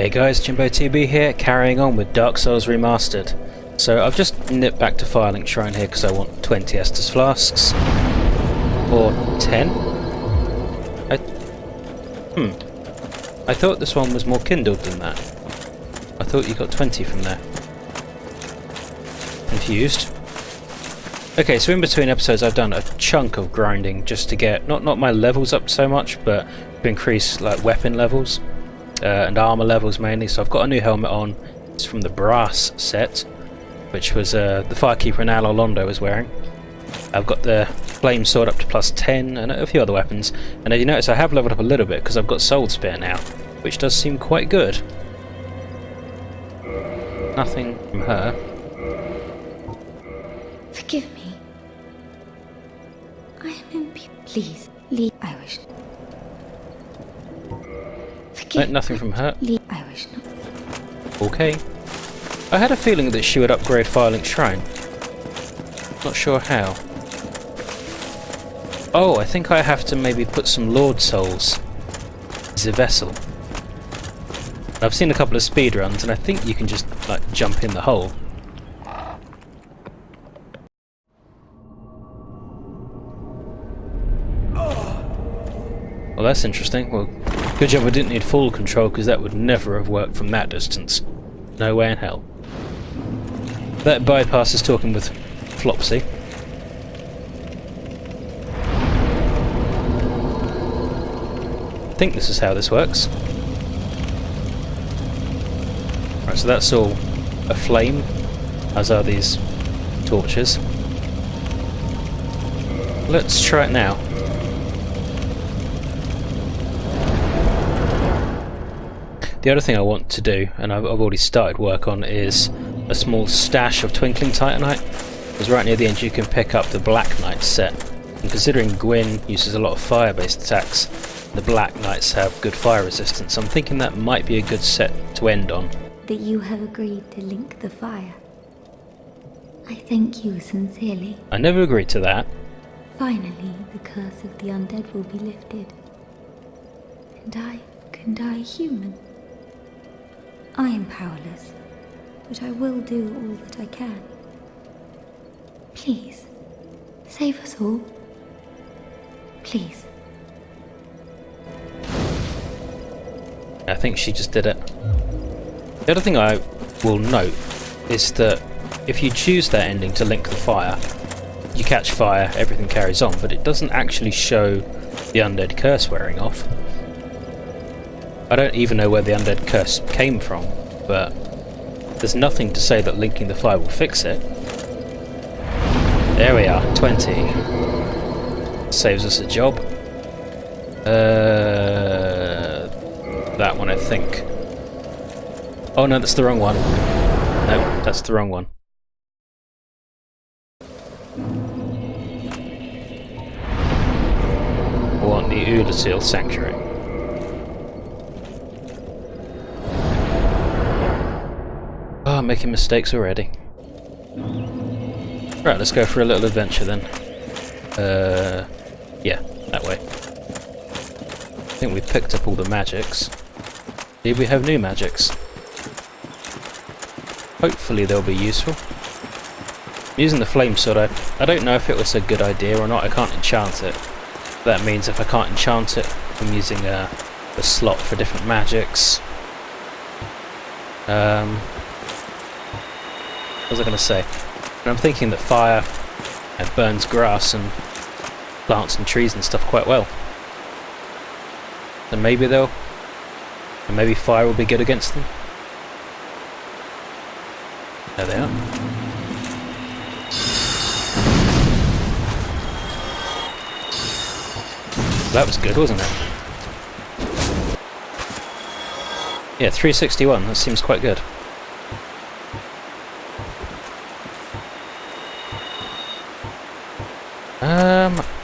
Hey guys, Jimbo TB here, carrying on with Dark Souls Remastered. So I've just nipped back to Firelink Shrine here because I want 20 Estus Flasks. Or 10? I thought this one was more kindled than that. I thought you got 20 from there. Confused. Okay, so in between episodes I've done a chunk of grinding just to get, not my levels up so much, but to increase like weapon levels. And armor levels mainly, so I've got a new helmet on. It's from the brass set, which was the Firekeeper and Al Londo was wearing. I've got the flame sword up to +10 and a few other weapons, and as you notice I have leveled up a little bit because I've got Soul Spear now, which does seem quite good. Nothing from her. Forgive me. I am impure. Please, leave. I wish. No, nothing from her. I wish not. Okay. I had a feeling that she would upgrade Firelink Shrine. Not sure how. Oh, I think I have to maybe put some Lord Souls as a vessel. I've seen a couple of speedruns and I think you can just like jump in the hole. Well, that's interesting. Well, good job I didn't need full control because that would never have worked from that distance. No way in hell. That bypasses talking with Flopsy. I think this is how this works. Right, so that's all aflame, as are these torches. Let's try it now. The other thing I want to do, and I've already started work on, is a small stash of Twinkling Titanite. Because right near the end you can pick up the Black Knight set. And considering Gwyn uses a lot of fire-based attacks, the Black Knights have good fire resistance. I'm thinking that might be a good set to end on. That you have agreed to link the fire. I thank you sincerely. I never agreed to that. Finally, the curse of the undead will be lifted. And I can die human. I am powerless, but I will do all that I can. Please, save us all. Please. I think she just did it. The other thing I will note is that if you choose that ending to link the fire, you catch fire, everything carries on, but it doesn't actually show the undead curse wearing off. I don't even know where the undead curse came from, but there's nothing to say that linking the fire will fix it. There we are, 20. Saves us a job. That one I think. Oh no, that's the wrong one. No, that's the wrong one. I want the Ulatil Sanctuary. Oh, I'm making mistakes already. Right, let's go for a little adventure then. Yeah, that way. I think we picked up all the magics. Did we have new magics? Hopefully they'll be useful. I'm using the flame sword. I don't know if it was a good idea or not. I can't enchant it. That means if I can't enchant it, I'm using a slot for different magics. What was I going to say? And I'm thinking that fire burns grass and plants and trees and stuff quite well. So maybe maybe fire will be good against them. There they are. That was good, wasn't it? Yeah, 361, that seems quite good.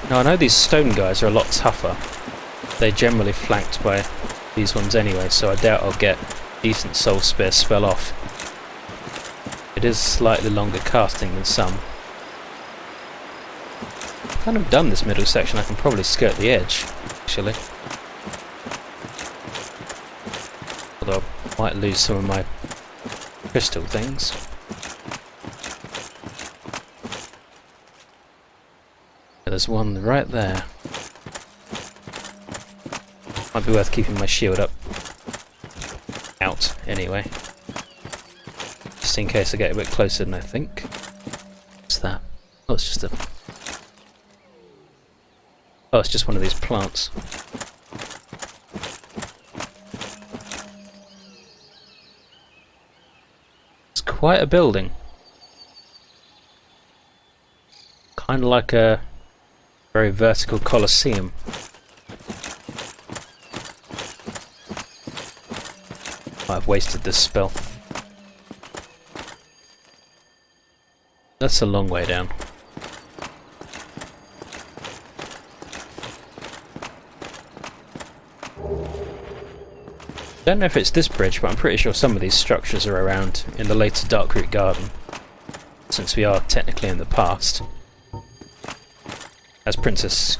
Now I know these stone guys are a lot tougher. They're generally flanked by these ones anyway, so I doubt I'll get decent Soul Spear spell off. It is slightly longer casting than some. I've kind of done this middle section, I can probably skirt the edge, actually. Although Might lose some of my crystal things. There's one right there. Might be worth keeping my shield up. Out, anyway. Just in case I get a bit closer than I think. What's that? Oh, it's just a... Oh, it's just one of these plants. It's quite a building. Kind of like a very vertical Colosseum. I've wasted this spell. That's a long way down. Don't know if it's this bridge, but I'm pretty sure some of these structures are around in the later Darkroot Garden, since we are technically in the past. As Princess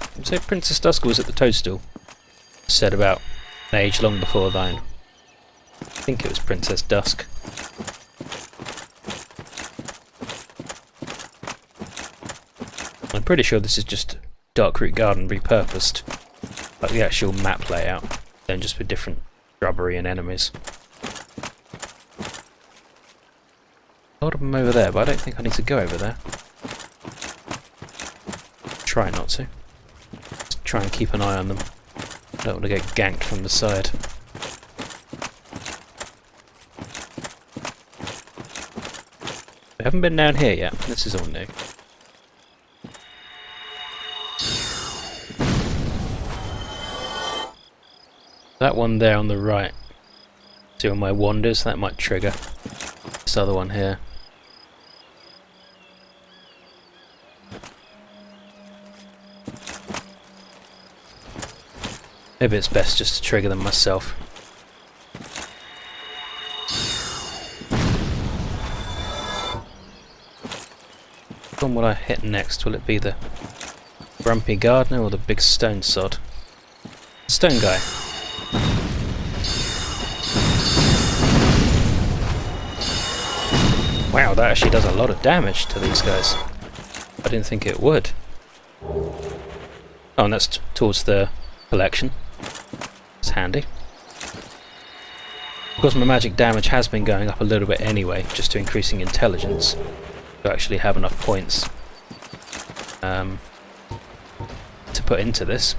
Dusk was at the Toadstool, said about an age long before thine. I think it was Princess Dusk. I'm pretty sure this is just Darkroot Garden repurposed, like the actual map layout, then just with different shrubbery and enemies. A lot of them over there, but I don't think I need to go over there. Try not to. Just try and keep an eye on them. I don't want to get ganked from the side. We haven't been down here yet. This is all new. That one there on the right. See on my wanders, that might trigger. This other one here. Maybe it's best just to trigger them myself. Which one will I hit next? Will it be the Grumpy Gardener or the big stone sod? Stone guy. Wow, that actually does a lot of damage to these guys. I didn't think it would. Oh, and that's towards the collection. It's handy. Of course, my magic damage has been going up a little bit anyway, just to increasing intelligence, to actually have enough points to put into this.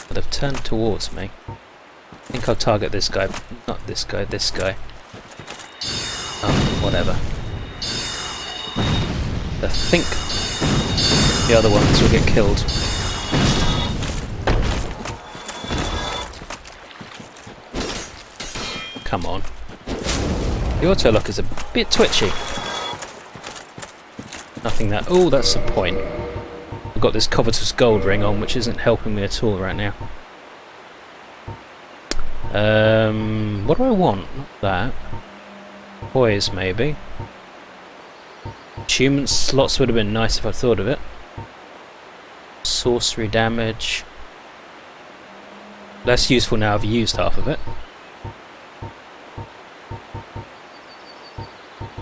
But they've turned towards me. I think I'll target this guy, not this guy, this guy. Oh, whatever. I think the other ones will get killed. Come on. The auto lock is a bit twitchy. Nothing that... Oh, that's the point. I've got this covetous gold ring on, which isn't helping me at all right now. What do I want? Not that. Poise, maybe. Attunement slots would have been nice if I'd thought of it. Sorcery damage. Less useful now I've used half of it.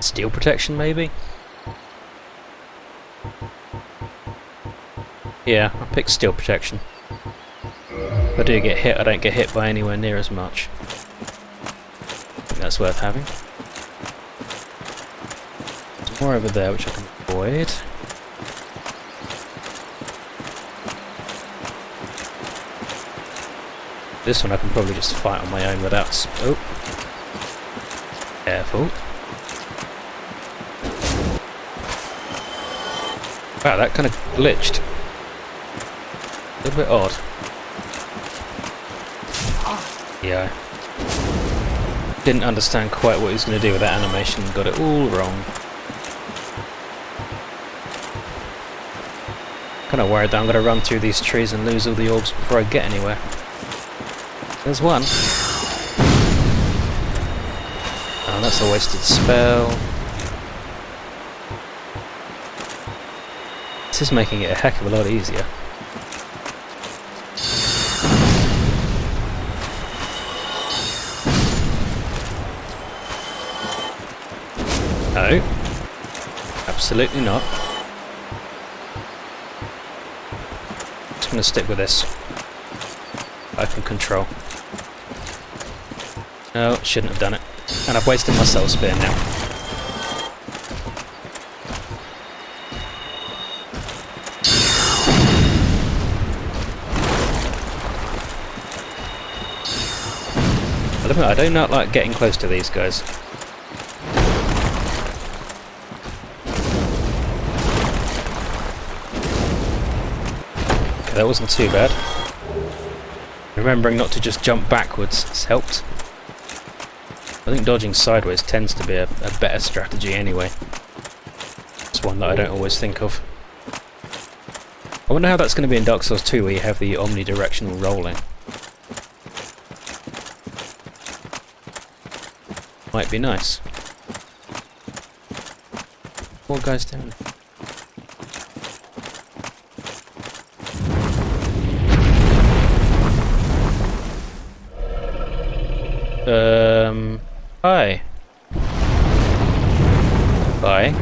Steel protection, maybe? Yeah, I'll pick steel protection. If I do get hit, I don't get hit by anywhere near as much. I think that's worth having. There's more over there which I can avoid. This one I can probably just fight on my own without... Oh! Careful. Wow, that kind of glitched. A little bit odd. Yeah. Didn't understand quite what he was going to do with that animation and got it all wrong. Kind of worried that I'm going to run through these trees and lose all the orbs before I get anywhere. There's one. Oh, that's a wasted spell. This is making it a heck of a lot easier. No. Absolutely not. Just gonna stick with this. I can control. No, shouldn't have done it. And I've wasted my soul spear now. I do not like getting close to these guys. Okay, that wasn't too bad. Remembering not to just jump backwards has helped. I think dodging sideways tends to be a better strategy anyway. It's one that I don't always think of. I wonder how that's going to be in Dark Souls 2 where you have the omnidirectional rolling. Might be nice. More guys down. Hi. Bye.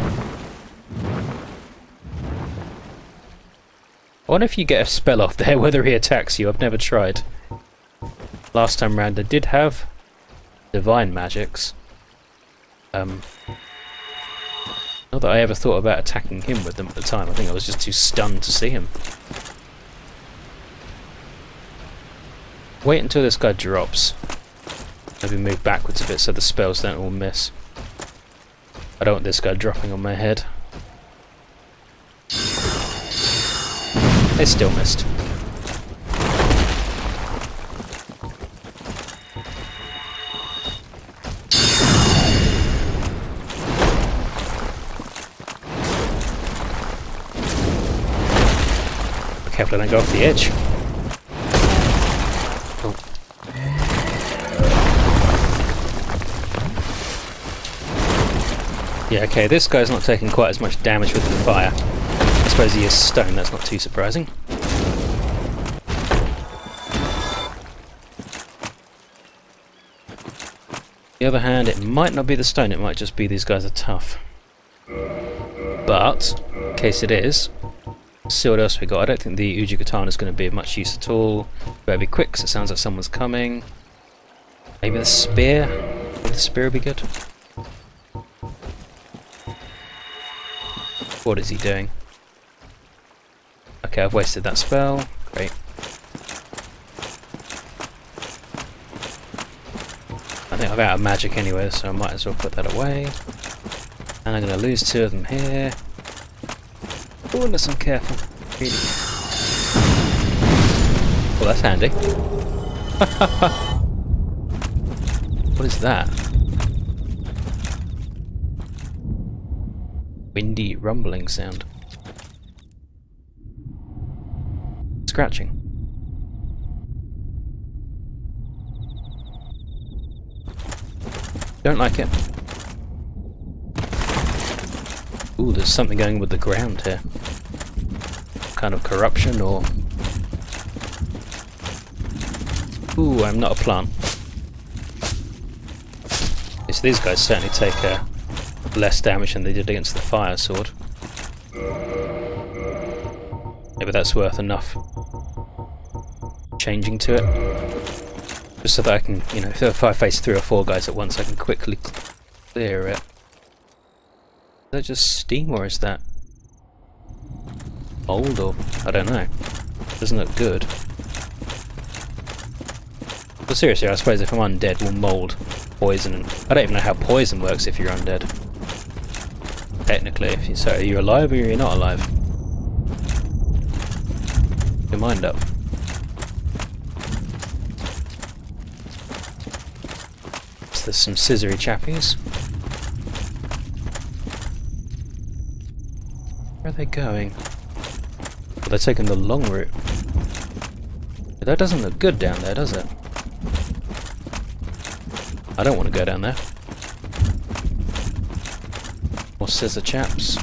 I wonder if you get a spell off there, whether he attacks you. I've never tried. Last time round I did have divine magics. Not that I ever thought about attacking him with them at the time. I think I was just too stunned to see him. Wait until this guy drops. Maybe move backwards a bit so the spells don't all miss. I don't want this guy dropping on my head. They still missed. Be careful I don't go off the edge. Oh. Yeah, okay, this guy's not taking quite as much damage with the fire. I suppose he is stone, that's not too surprising. On the other hand, it might not be the stone, it might just be these guys are tough. But, in case it is, let's see what else we got. I don't think the Uji Katana is going to be of much use at all. Better be quick, because it sounds like someone's coming. Maybe the spear? Maybe the spear would be good. What is he doing? Okay, I've wasted that spell. Great. I think I'm out of magic anyway, so I might as well put that away. And I'm going to lose 2 of them here. Oh, unless I'm careful. Really. Well, that's handy. What is that? Windy rumbling sound. Scratching. Don't like it. Ooh, there's something going with the ground here. Kind of corruption or... Ooh, I'm not a plant. So these guys certainly take less damage than they did against the fire sword. Maybe that's worth enough changing to it. Just so that I can, you know, if I face 3 or 4 guys at once, I can quickly clear it. Is that just steam or is that mold or... I don't know. Doesn't look good. But seriously, I suppose if I'm undead, we'll mold, poison, and I don't even know how poison works if you're undead. Technically, if you, so are you alive or are you not alive? Your mind up. So there's some scissory chappies. Where are they going? Well, they're taking the long route. But that doesn't look good down there, does it? I don't want to go down there. More scissor chaps.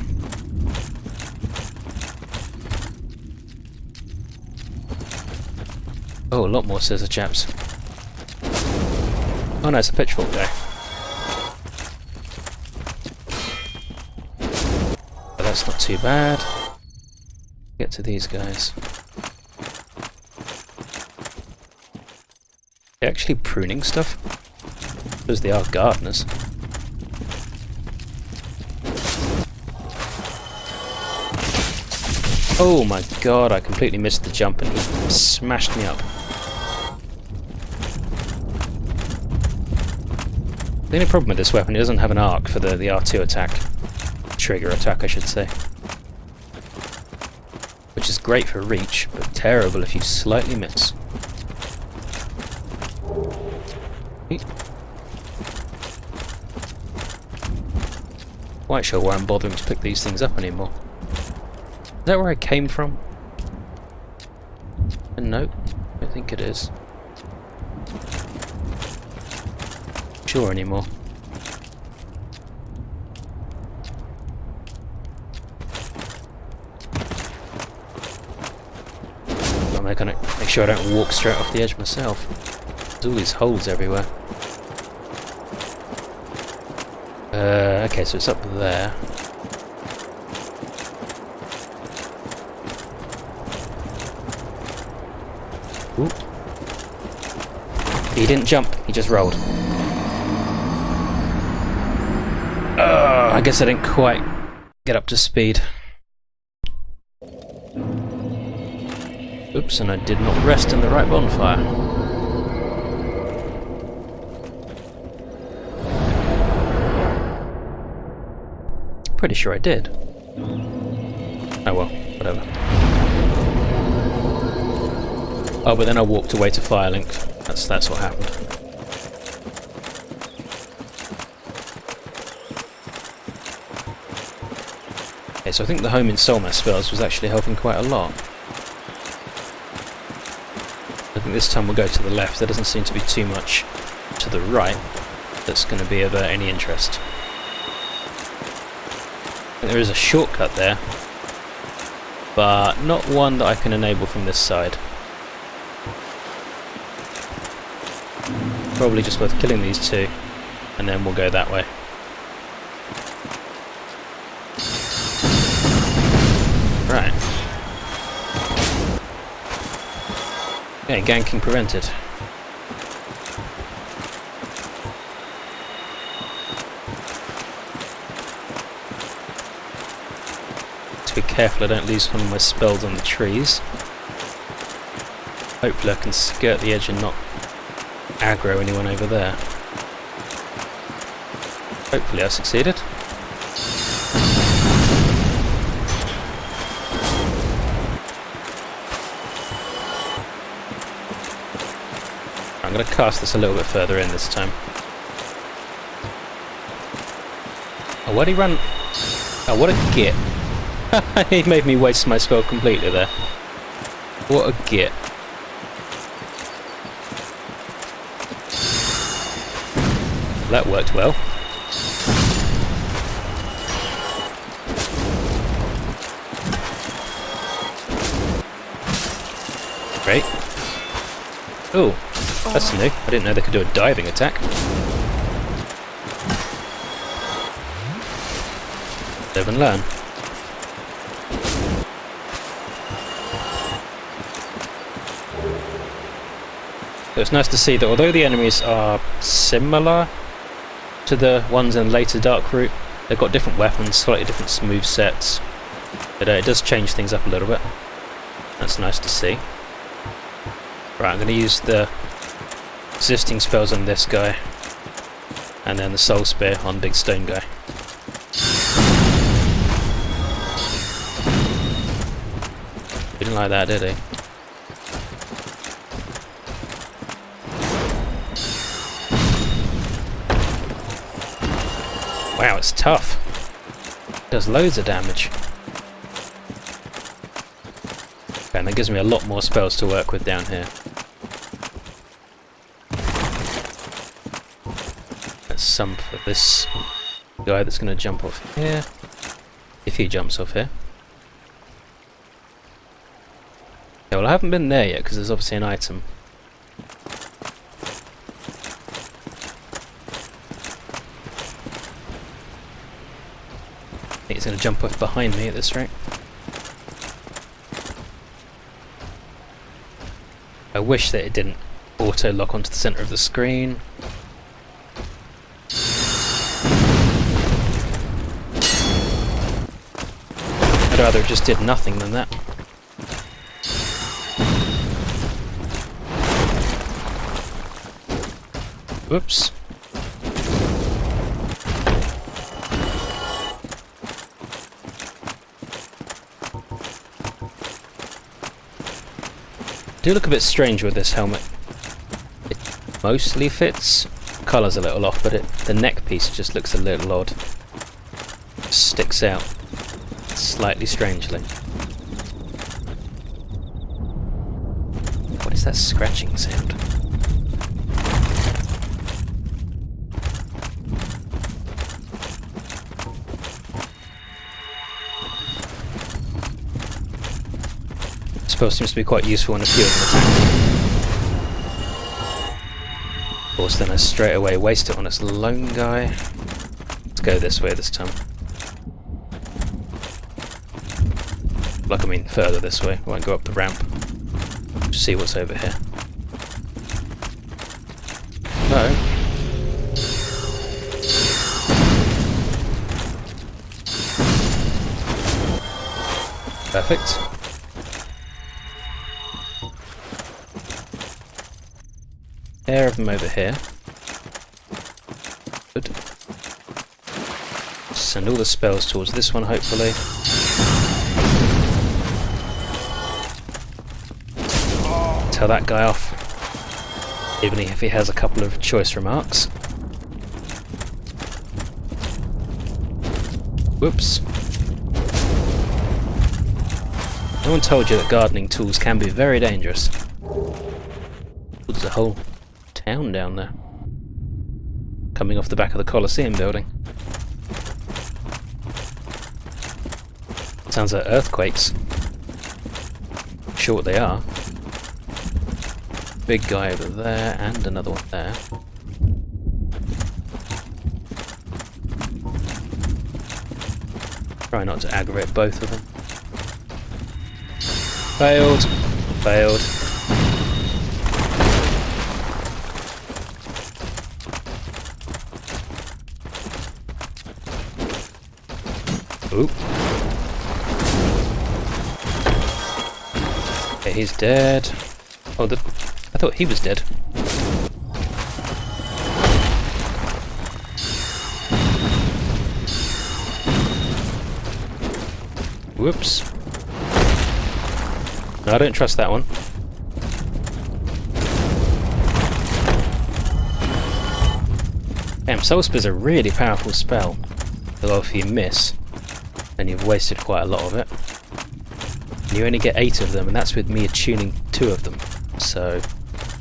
Oh, a lot more scissor chaps. Oh no, it's a pitchfork guy. that's not too bad. Get to these guys. They're actually pruning stuff? Because they are gardeners. Oh my god, I completely missed the jump and he smashed me up. The only problem with this weapon, it doesn't have an arc for the R2 attack. Trigger attack, I should say. Which is great for reach, but terrible if you slightly miss. Quite sure why I'm bothering to pick these things up anymore. Is that where I came from? Nope, I don't think it is. Sure anymore. I'm gonna make sure I don't walk straight off the edge myself. There's all these holes everywhere. Okay, so it's up there. Ooh. He didn't jump, he just rolled. I guess I didn't quite get up to speed. Oops, and I did not rest in the right bonfire. Pretty sure I did. Oh well, whatever. Oh, but then I walked away to Firelink. That's what happened. Okay, so I think the home in Soulmass spells was actually helping quite a lot. I think this time we'll go to the left. There doesn't seem to be too much to the right that's going to be of any interest. I think there is a shortcut there, but not one that I can enable from this side. Probably just worth killing these two, and then we'll go that way. Right. Okay, ganking prevented. To be careful I don't lose one of my spells on the trees. Hopefully I can skirt the edge and not aggro anyone over there. Hopefully I succeeded. I'm going to cast this a little bit further in this time. Oh, where'd he run? Oh, what a git. He made me waste my spell completely there. What a git. That worked well. Great. Oh, that's new. I didn't know they could do a diving attack. Live and learn. So it's nice to see that although the enemies are similar to the ones in later Dark Route, they've got different weapons, slightly different move sets. But it does change things up a little bit. That's nice to see. Right, I'm going to use the existing spells on this guy, and then the Soul Spear on Big Stone guy. He didn't like that, did he? Wow, it's tough. It does loads of damage. Okay, and that gives me a lot more spells to work with down here. That's some for this guy that's going to jump off here. If he jumps off here. Okay, well I haven't been there yet because there's obviously an item. think he's going to jump off behind me at this rate. I wish that it didn't auto-lock onto the centre of the screen. I'd rather it just did nothing than that. Whoops. Do look a bit strange with this helmet. It mostly fits. Colour's a little off, but the neck piece just looks a little odd. It sticks out slightly strangely. What is that scratching sound? Spell seems to be quite useful in a few of them attack. Of course, then I straight away waste it on this lone guy. Let's go this way this time. Like, I mean, further this way. I won't go up the ramp. Just see what's over here. No. Perfect. Pair of them over here. Good. Send all the spells towards this one, hopefully. Tell that guy off, even if he has a couple of choice remarks. Whoops. No one told you that gardening tools can be very dangerous. There's a whole town down there, coming off the back of the Colosseum building. Sounds like earthquakes. Not sure what they are. Big guy over there, and another one there. Try not to aggravate both of them. Failed. Failed. Oop. Okay, he's dead. Oh, I thought he was dead. Whoops. No, I don't trust that one. Damn, Soul Spear's a really powerful spell. Although if you miss, then you've wasted quite a lot of it. And you only get 8 of them, and that's with me attuning 2 of them. So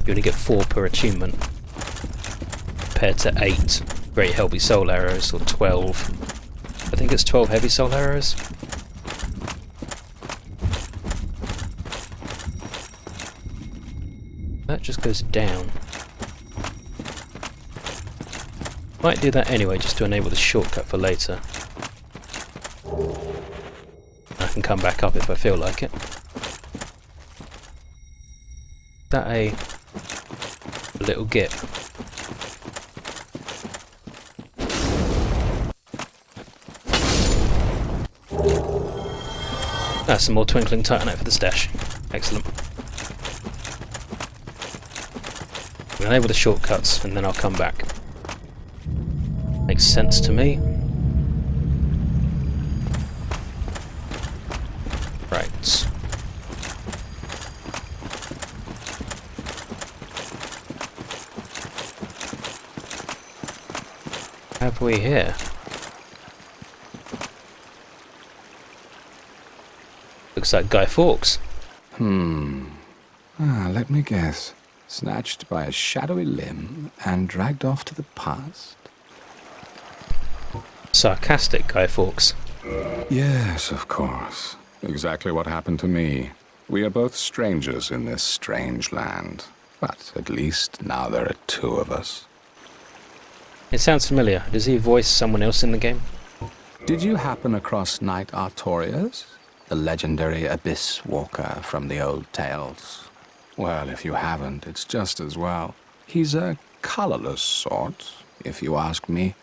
you only get 4 per attunement, compared to 8 Great Heavy Soul Arrows, or 12. I think it's 12 Heavy Soul Arrows. That just goes down. Might do that anyway, just to enable the shortcut for later. I can come back up if I feel like it. Is that a little gip? That's some more twinkling titanite for the stash. Excellent. I'll enable the shortcuts and then I'll come back. Makes sense to me. Right. Have we here? Looks like Guy Fawkes. Let me guess. Snatched by a shadowy limb and dragged off to the past? Sarcastic Guy Fawkes. Yes, of course. Exactly what happened to me. We are both strangers in this strange land. But at least now there are 2 of us. It sounds familiar. Does he voice someone else in the game? Did you happen across Knight Artorias, the legendary abyss walker from the old tales? Well, if you haven't, it's just as well. He's a colorless sort, if you ask me.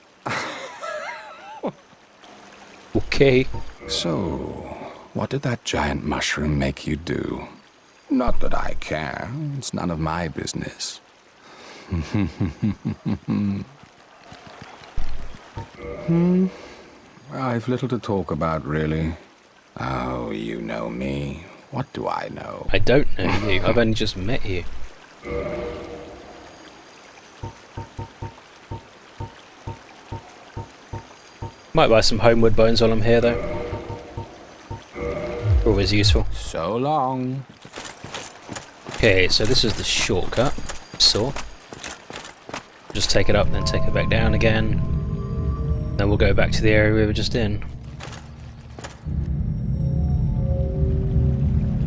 Okay. So, what did that giant mushroom make you do? Not that I care. It's none of my business. I've little to talk about, really. Oh, you know me. What do I know? I don't know you. I've only just met you. Might buy some homeward bones while I'm here, though. Always useful. So long. Okay, so this is the shortcut. Saw. Just take it up, then take it back down again. Then we'll go back to the area we were just in.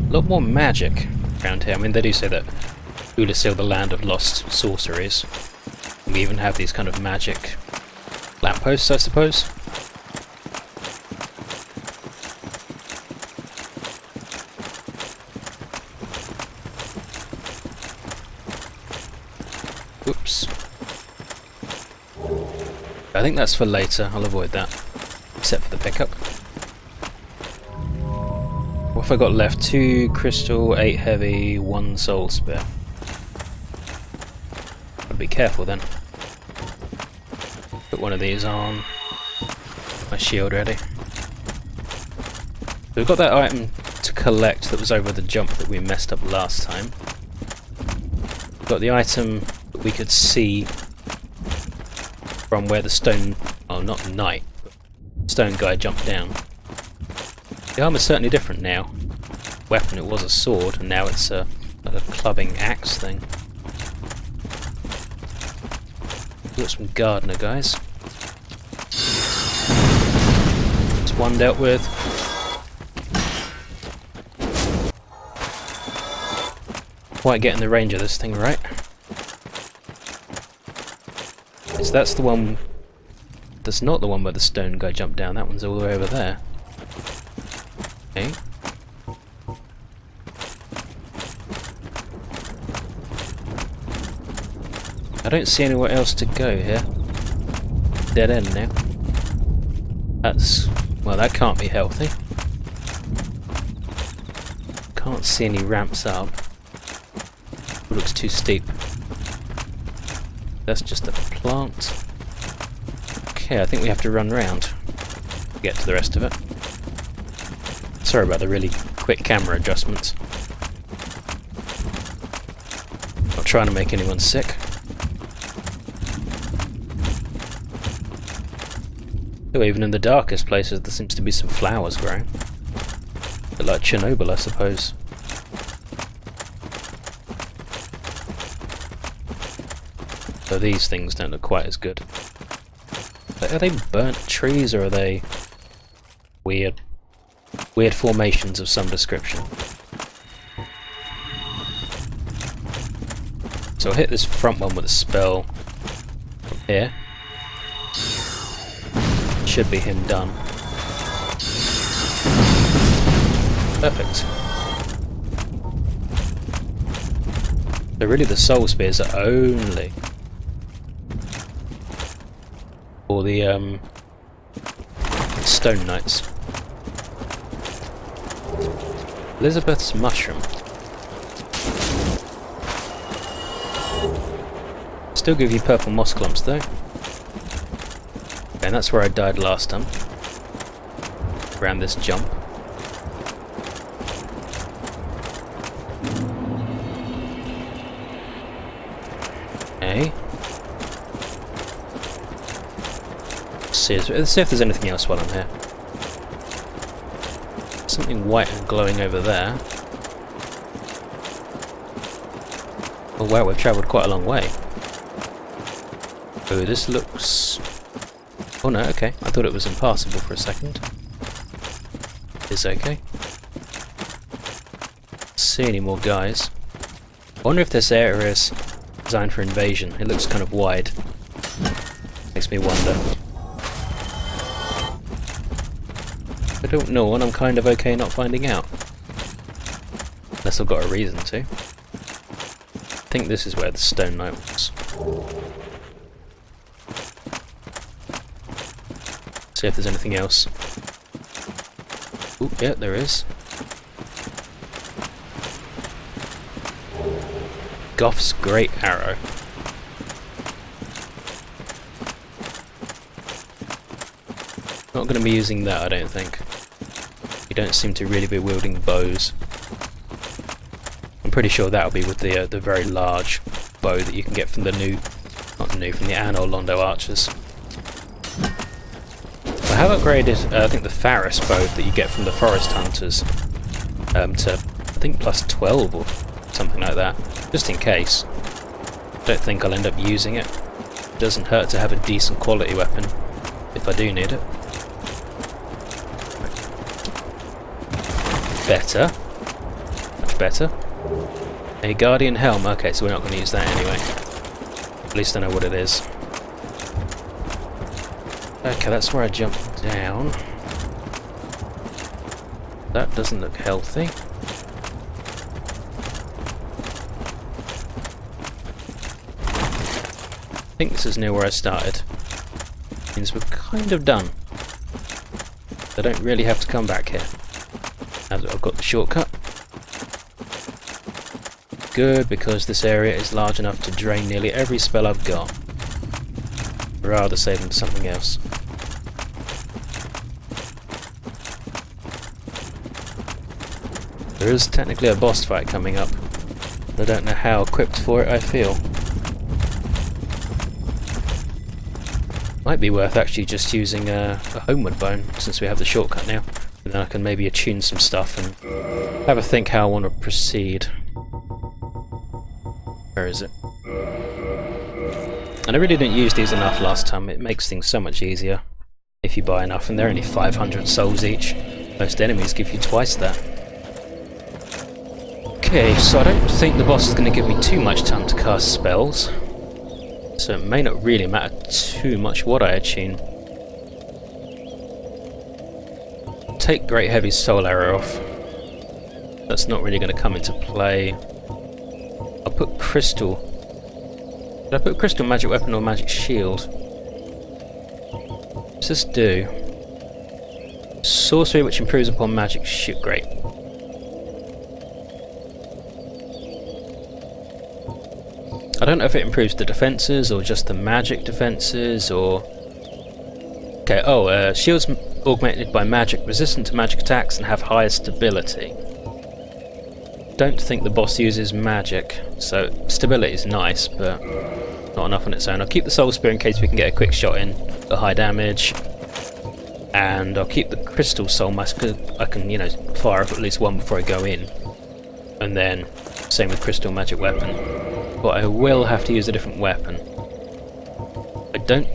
A lot more magic around here. I mean, they do say that Ulasil, the land of lost sorceries. We even have these kind of magic lampposts, I suppose. Whoops. I think that's for later. I'll avoid that. Except for the pickup. What have I got left? 2 crystal, 8 heavy, 1 soul spear. Gotta be careful then. Put one of these on. My shield ready. So we've got that item to collect that was over the jump that we messed up last time. Got the item that we could see from where the stone, oh not knight, but stone guy jumped down. The armor's certainly different now. Weapon, it was a sword, and now it's like a clubbing axe thing. Got some gardener guys. It's one dealt with. Quite getting the range of this thing right. So that's the one. That's not the one where the stone guy jumped down. That one's all the way over there. Okay. I don't see anywhere else to go here. Dead end now. That's... well, that can't be healthy. Can't see any ramps up. It looks too steep. That's just a plant. Okay, I think we have to run round to get to the rest of it. Sorry about the really quick camera adjustments. Not trying to make anyone sick. Though even in the darkest places there seems to be some flowers growing. A bit like Chernobyl, I suppose. So these things don't look quite as good. But are they burnt trees or are they weird formations of some description? So I'll hit this front one with a spell from here. Should be him done. Perfect. So really the soul spears are only for the stone knights. Elizabeth's mushroom. Still give you purple moss clumps though. Okay, and that's where I died last time. Around this jump. Okay. Let's see if there's anything else while I'm here. Something white and glowing over there. Oh wow, we've travelled quite a long way. Oh, this looks... oh no, okay. I thought it was impassable for a second. It's okay. See any more guys. I wonder if this area is designed for invasion. It looks kind of wide. Makes me wonder. don't know, and I'm kind of okay not finding out. Unless I've got a reason to. I think this is where the stone knight was. See if there's anything else. Ooh, yeah, there is. Goff's Great Arrow. Not going to be using that, I don't think. You don't seem to really be wielding bows. I'm pretty sure that'll be with the very large bow that you can get from the from the Anor Londo archers. I have upgraded, I think, the Faris bow that you get from the Forest Hunters to, I think, plus 12 or something like that, just in case. Don't think I'll end up using it. It doesn't hurt to have a decent quality weapon if I do need it. Better. Much better. A Guardian Helm. Okay, so we're not going to use that anyway. At least I know what it is. Okay, that's where I jumped down. That doesn't look healthy. I think this is near where I started. Means we're kind of done. I don't really have to come back here. Now that I've got the shortcut. Good, because this area is large enough to drain nearly every spell I've got. I'd rather save them for something else. There is technically a boss fight coming up. I don't know how equipped for it I feel. Might be worth actually just using a homeward bone since we have the shortcut now. And then I can maybe attune some stuff and have a think how I want to proceed. Where is it? And I really didn't use these enough last time. It makes things so much easier if you buy enough, and they're only 500 souls each. Most enemies give you twice that. Okay, so I don't think the boss is going to give me too much time to cast spells. So it may not really matter too much what I attune. Take Great Heavy Soul Arrow off. That's not really going to come into play. I'll put Crystal. Did I put Crystal Magic Weapon or Magic Shield? What's this do? Sorcery which improves upon Magic Shield. Great. I don't know if it improves the defences or just the magic defences or... Okay, oh, shields augmented by magic, resistant to magic attacks and have higher stability. Don't think the boss uses magic, so stability is nice, but not enough on its own. I'll keep the Soul Spear in case we can get a quick shot in at high damage, and I'll keep the Crystal Soul Mask. I can, you know, fire up at least one before I go in, and then same with Crystal Magic Weapon. But I will have to use a different weapon. I don't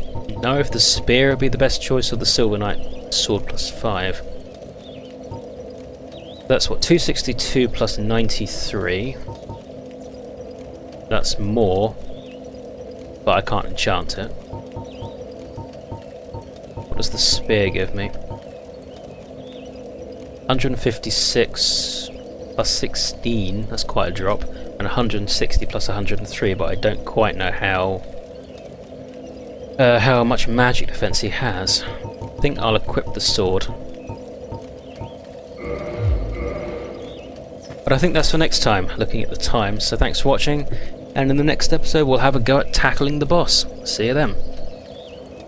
know if the Spear would be the best choice or the Silver Knight Sword plus 5. That's what, 262 plus 93. That's more, but I can't enchant it. What does the Spear give me? 156 plus 16, that's quite a drop, and 160 plus 103, but I don't quite know how much magic defense he has. I think I'll equip the sword. But I think that's for next time, looking at the time, so thanks for watching, and in the next episode we'll have a go at tackling the boss. See you then.